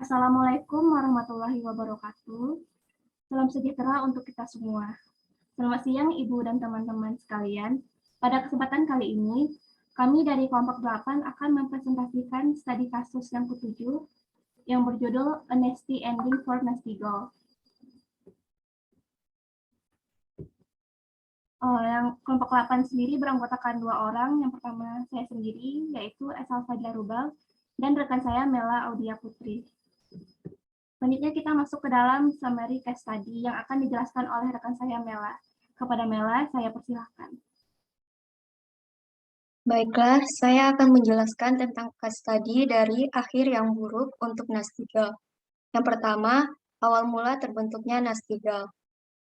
Assalamualaikum warahmatullahi wabarakatuh. Salam sejahtera untuk kita semua. Selamat siang Ibu dan teman-teman sekalian. Pada kesempatan kali ini, kami dari kelompok 8 akan mempresentasikan studi kasus yang ke-7 yang berjudul A Nasty Ending for Nasty Girl. Yang kelompok 8 sendiri beranggotakan 2 orang. Yang pertama saya sendiri, yaitu Esal Fadla Rubal, dan rekan saya Mela Audia Putri. Selanjutnya kita masuk ke dalam summary case study yang akan dijelaskan oleh rekan saya Mela. Kepada Mela, saya persilahkan. Baiklah, saya akan menjelaskan tentang case study dari akhir yang buruk untuk Nasty Girl. Yang pertama, awal mula terbentuknya Nasty Girl.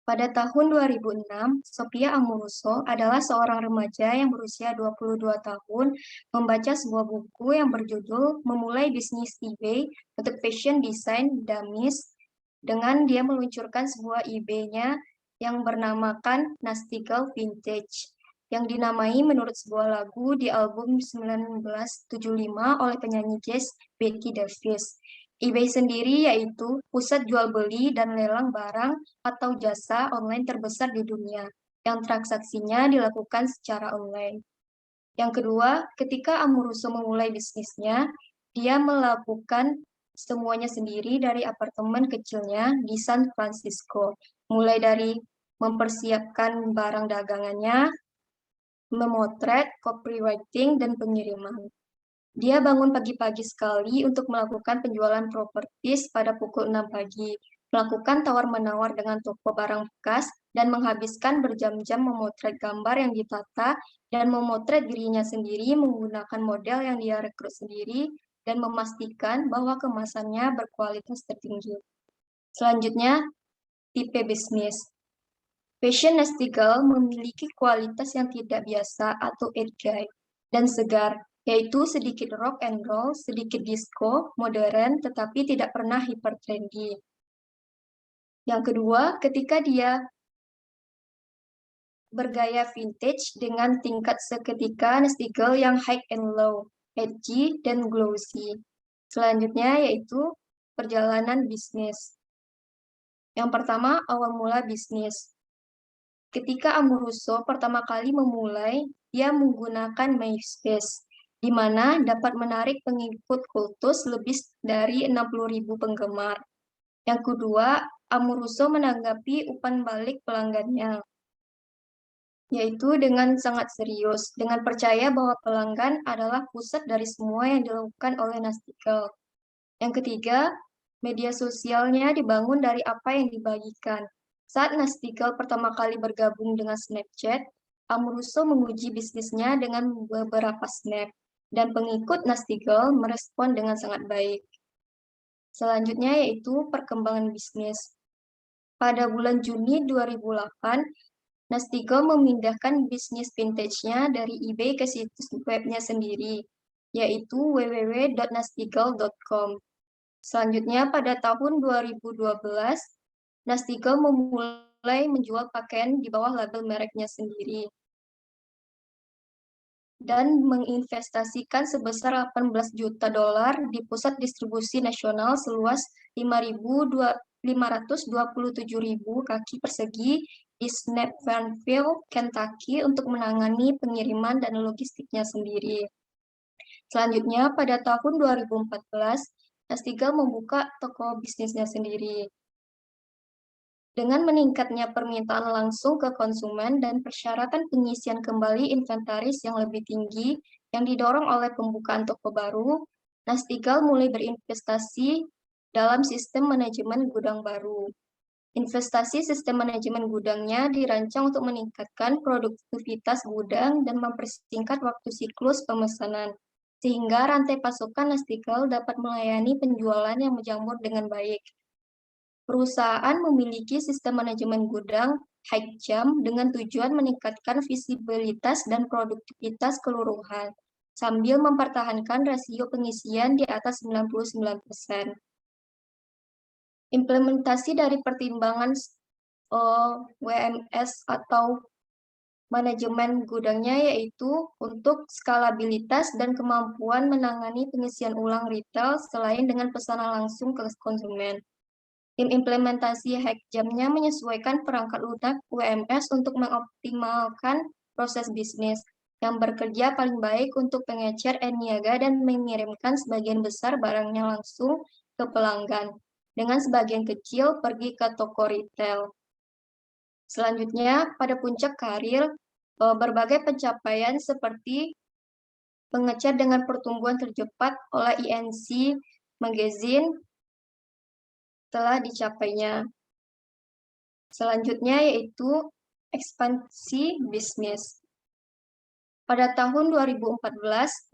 Pada tahun 2006, Sophia Amoruso adalah seorang remaja yang berusia 22 tahun membaca sebuah buku yang berjudul Memulai Bisnis eBay untuk Fashion Design Dummies dengan dia meluncurkan sebuah eBay-nya yang bernamakan Nasty Girl Vintage yang dinamai menurut sebuah lagu di album 1975 oleh penyanyi jazz Becky Davis. eBay sendiri yaitu pusat jual beli dan lelang barang atau jasa online terbesar di dunia, yang transaksinya dilakukan secara online. Yang kedua, ketika Amoruso memulai bisnisnya, dia melakukan semuanya sendiri dari apartemen kecilnya di San Francisco, mulai dari mempersiapkan barang dagangannya, memotret, copywriting, dan pengiriman. Dia bangun pagi-pagi sekali untuk melakukan penjualan propertis pada pukul 6 pagi, melakukan tawar-menawar dengan toko barang bekas, dan menghabiskan berjam-jam memotret gambar yang ditata dan memotret dirinya sendiri menggunakan model yang dia rekrut sendiri dan memastikan bahwa kemasannya berkualitas tertinggi. Selanjutnya, tipe bisnis. Fashion Nasty Girl memiliki kualitas yang tidak biasa atau edgy dan segar, yaitu sedikit rock and roll, sedikit disco, modern, tetapi tidak pernah hyper trendy. Yang kedua, ketika dia bergaya vintage dengan tingkat seketika Nasty Girl yang high and low, edgy, dan glossy. Selanjutnya yaitu perjalanan bisnis. Yang pertama, awal mula bisnis. Ketika Amoruso pertama kali memulai, dia menggunakan MySpace, di mana dapat menarik pengikut kultus lebih dari 60.000 penggemar. Yang kedua, Amoruso menanggapi umpan balik pelanggannya, yaitu dengan sangat serius, dengan percaya bahwa pelanggan adalah pusat dari semua yang dilakukan oleh Nasty Girl. Yang ketiga, media sosialnya dibangun dari apa yang dibagikan. Saat Nasty Girl pertama kali bergabung dengan Snapchat, Amoruso menguji bisnisnya dengan beberapa snap, dan pengikut Nasty Girl merespon dengan sangat baik. Selanjutnya yaitu perkembangan bisnis. Pada bulan Juni 2008, Nasty Girl memindahkan bisnis vintage-nya dari eBay ke situs webnya sendiri, yaitu www.nastygirl.com. Selanjutnya, pada tahun 2012, Nasty Girl memulai menjual pakaian di bawah label mereknya sendiri dan menginvestasikan sebesar 18 juta dolar di pusat distribusi nasional seluas 527.000 kaki persegi di Snappsville, Kentucky untuk menangani pengiriman dan logistiknya sendiri. Selanjutnya, pada tahun 2014, Nasty Girl membuka toko bisnisnya sendiri. Dengan meningkatnya permintaan langsung ke konsumen dan persyaratan pengisian kembali inventaris yang lebih tinggi yang didorong oleh pembukaan toko baru, Nasty Girl mulai berinvestasi dalam sistem manajemen gudang baru. Investasi sistem manajemen gudangnya dirancang untuk meningkatkan produktivitas gudang dan mempersingkat waktu siklus pemesanan, sehingga rantai pasokan Nasty Girl dapat melayani penjualan yang menjamur dengan baik. Perusahaan memiliki sistem manajemen gudang high jump dengan tujuan meningkatkan visibilitas dan produktivitas keseluruhan, sambil mempertahankan rasio pengisian di atas 99%. Implementasi dari pertimbangan WMS atau Manajemen gudangnya yaitu untuk skalabilitas dan kemampuan menangani pengisian ulang retail selain dengan pesanan langsung ke konsumen. Tim implementasi Hackjam-nya menyesuaikan perangkat lunak WMS untuk mengoptimalkan proses bisnis yang bekerja paling baik untuk pengecer e-niaga dan mengirimkan sebagian besar barangnya langsung ke pelanggan, dengan sebagian kecil pergi ke toko retail. Selanjutnya, pada puncak karir, berbagai pencapaian seperti pengecer dengan pertumbuhan tercepat oleh INC Magazine telah dicapainya. Selanjutnya yaitu ekspansi bisnis. Pada tahun 2014,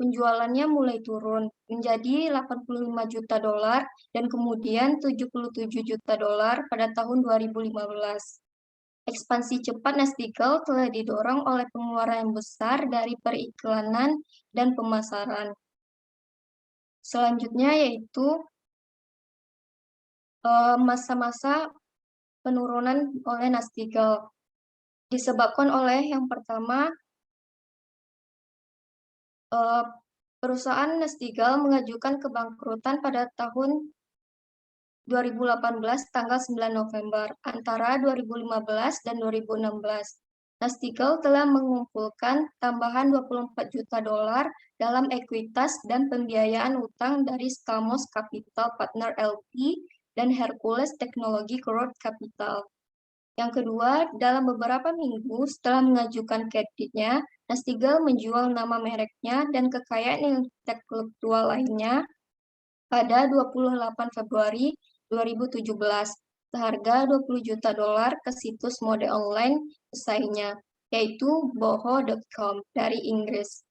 penjualannya mulai turun menjadi 85 juta dolar dan kemudian 77 juta dolar pada tahun 2015. Ekspansi cepat Nasdaq telah didorong oleh pengeluaran yang besar dari periklanan dan pemasaran. Selanjutnya yaitu masa-masa penurunan oleh Nasdaq. Disebabkan oleh yang pertama, perusahaan Nasdaq mengajukan kebangkrutan pada tahun 2018 tanggal 9 November antara 2015 dan 2016. Nasdaq telah mengumpulkan tambahan 24 juta dolar dalam ekuitas dan pembiayaan utang dari Skamos Capital Partner LP dan Hercules Technology Growth Capital. Yang kedua, dalam beberapa minggu setelah mengajukan kreditnya, Nasdaq menjual nama mereknya dan kekayaan intelektual lainnya pada 28 Februari 2017 seharga 20 juta dolar ke situs mode online pesaingnya, yaitu boho.com dari Inggris.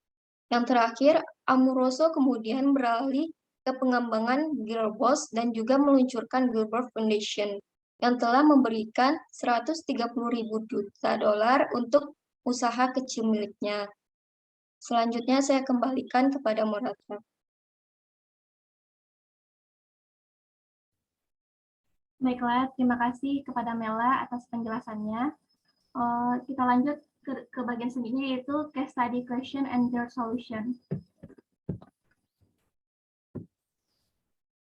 Yang terakhir, Amoroso kemudian beralih ke pengembangan Girlboss dan juga meluncurkan Girlboss Foundation yang telah memberikan 130.000 juta dolar untuk usaha kecil miliknya. Selanjutnya saya kembalikan kepada moderator. Baiklah, terima kasih kepada Mela atas penjelasannya. Kita lanjut ke bagian selanjutnya yaitu case study question and their solution.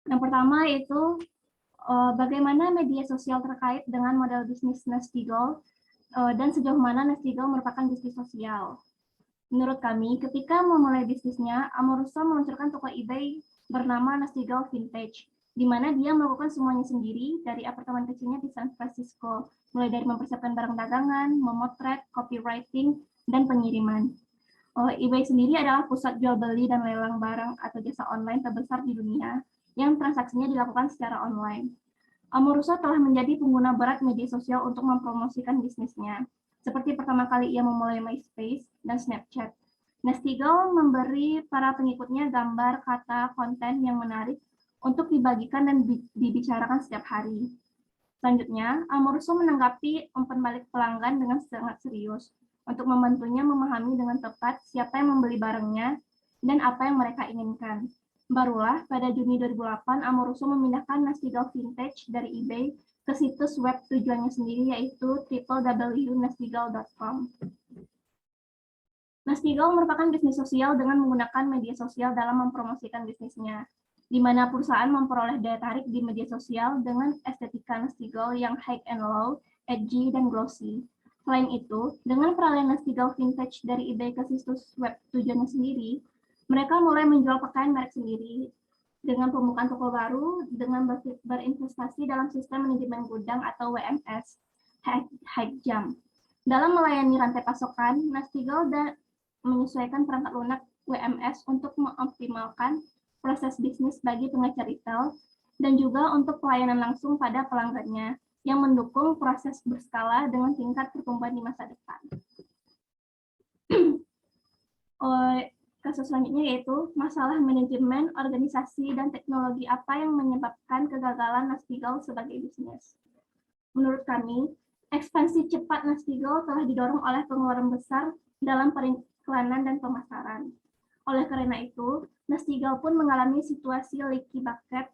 Yang pertama yaitu bagaimana media sosial terkait dengan model bisnis Nasdaq dan sejauh mana Nasdaq merupakan bisnis sosial. Menurut kami, ketika memulai bisnisnya, Amoruso meluncurkan toko eBay bernama Nasdaq Vintage, di mana dia melakukan semuanya sendiri dari apartemen kecilnya di San Francisco, mulai dari mempersiapkan barang dagangan, memotret, copywriting, dan pengiriman. eBay sendiri adalah pusat jual beli dan lelang barang atau jasa online terbesar di dunia yang transaksinya dilakukan secara online. Amoruso telah menjadi pengguna berat media sosial untuk mempromosikan bisnisnya. Seperti pertama kali ia memulai MySpace dan Snapchat. Nasdaq memberi para pengikutnya gambar, kata, konten yang menarik untuk dibagikan dan dibicarakan setiap hari. Selanjutnya, Amoruso menanggapi umpan balik pelanggan dengan sangat serius untuk membantunya memahami dengan tepat siapa yang membeli barangnya dan apa yang mereka inginkan. Barulah pada Juni 2008, Amoruso memindahkan Nasdaq Vintage dari eBay ke situs web tujuannya sendiri yaitu www.nasdaq.com. Nasdaq merupakan bisnis sosial dengan menggunakan media sosial dalam mempromosikan bisnisnya, di mana perusahaan memperoleh daya tarik di media sosial dengan estetika Nasdaq yang high and low, edgy, dan glossy. Selain itu, dengan peralihan Nasdaq Vintage dari eBay ke situs web tujuannya sendiri, mereka mulai menjual pakaian merek sendiri dengan pembukaan toko baru dengan berinvestasi dalam sistem manajemen gudang atau WMS, Hackjam. Dalam melayani rantai pasokan, Nasdaq menyesuaikan perangkat lunak WMS untuk mengoptimalkan proses bisnis bagi pengecer retail dan juga untuk pelayanan langsung pada pelanggannya yang mendukung proses berskala dengan tingkat pertumbuhan di masa depan. Kasus selanjutnya yaitu masalah manajemen, organisasi, dan teknologi apa yang menyebabkan kegagalan Nasdaq sebagai bisnis. Menurut kami, ekspansi cepat Nasdaq telah didorong oleh pengeluaran besar dalam periklanan dan pemasaran. Oleh karena itu, Nasdaq pun mengalami situasi leaky bucket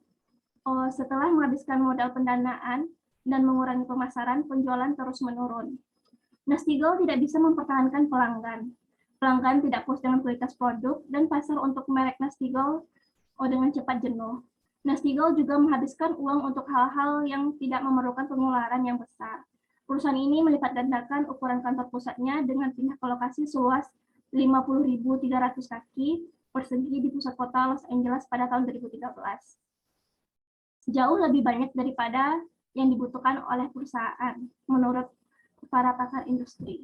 setelah menghabiskan modal pendanaan dan mengurangi pemasaran, penjualan terus menurun. Nastigel tidak bisa mempertahankan pelanggan. Pelanggan tidak puas dengan kualitas produk dan pasar untuk merek Nastigel dengan cepat jenuh. Nastigel juga menghabiskan uang untuk hal-hal yang tidak memerlukan pengeluaran yang besar. Perusahaan ini melipat gandakan ukuran kantor pusatnya dengan pindah ke lokasi seluas 50.300 kaki persegi di pusat kota Los Angeles pada tahun 2013. Jauh lebih banyak daripada yang dibutuhkan oleh perusahaan, menurut para pakar industri.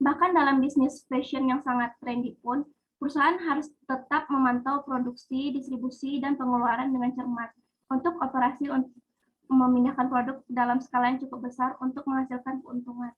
Bahkan dalam bisnis fashion yang sangat trendy pun, perusahaan harus tetap memantau produksi, distribusi, dan pengeluaran dengan cermat untuk operasi untuk memindahkan produk dalam skala yang cukup besar untuk menghasilkan keuntungan.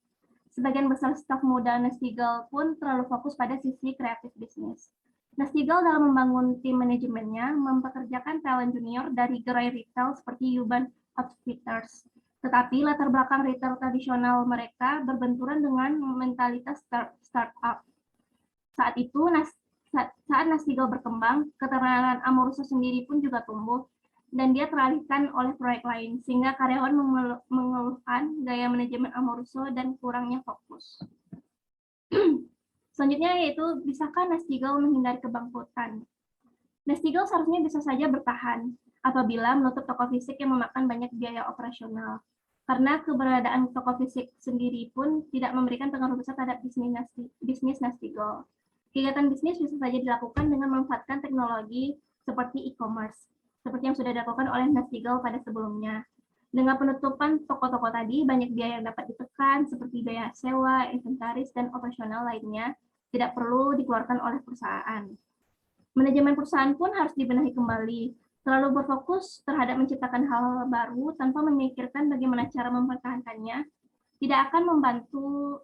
Sebagian besar staf muda Nastigel pun terlalu fokus pada sisi kreatif bisnis. Nastigel dalam membangun tim manajemennya mempekerjakan talent junior dari gerai retail seperti Urban Outfitters. Tetapi latar belakang retail tradisional mereka berbenturan dengan mentalitas startup. Saat itu, saat Nastigel berkembang, keterangan Amoruso sendiri pun juga tumbuh, dan dia teralihkan oleh proyek lain, sehingga karyawan mengeluhkan gaya manajemen Amoruso dan kurangnya fokus. Selanjutnya yaitu, bisakah Nastigel menghindari kebangkrutan? Nastigel seharusnya bisa saja bertahan apabila menutup toko fisik yang memakan banyak biaya operasional. Karena keberadaan toko fisik sendiri pun tidak memberikan pengaruh besar terhadap bisnis Nastigel. Kegiatan bisnis bisa saja dilakukan dengan memanfaatkan teknologi seperti e-commerce, seperti yang sudah dilakukan oleh Nastigel pada sebelumnya. Dengan penutupan toko-toko tadi, banyak biaya yang dapat ditekan, seperti biaya sewa, inventaris, dan operasional lainnya, tidak perlu dikeluarkan oleh perusahaan. Manajemen perusahaan pun harus dibenahi kembali. Terlalu berfokus terhadap menciptakan hal baru tanpa memikirkan bagaimana cara mempertahankannya, tidak akan membantu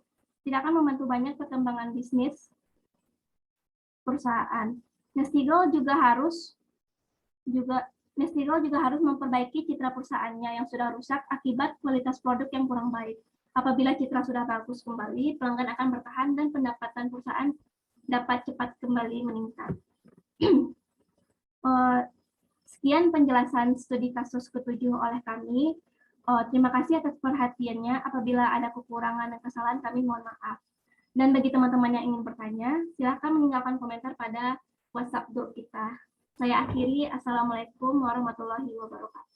banyak perkembangan bisnis perusahaan. Nastigel juga harus memperbaiki citra perusahaannya yang sudah rusak akibat kualitas produk yang kurang baik. Apabila citra sudah bagus kembali, pelanggan akan bertahan dan pendapatan perusahaan dapat cepat kembali meningkat. Sekian penjelasan studi kasus ke-7 oleh kami. Terima kasih atas perhatiannya. Apabila ada kekurangan dan kesalahan, kami mohon maaf. Dan bagi teman-teman yang ingin bertanya, silakan meninggalkan komentar pada WhatsApp grup kita. Saya akhiri. Assalamualaikum warahmatullahi wabarakatuh.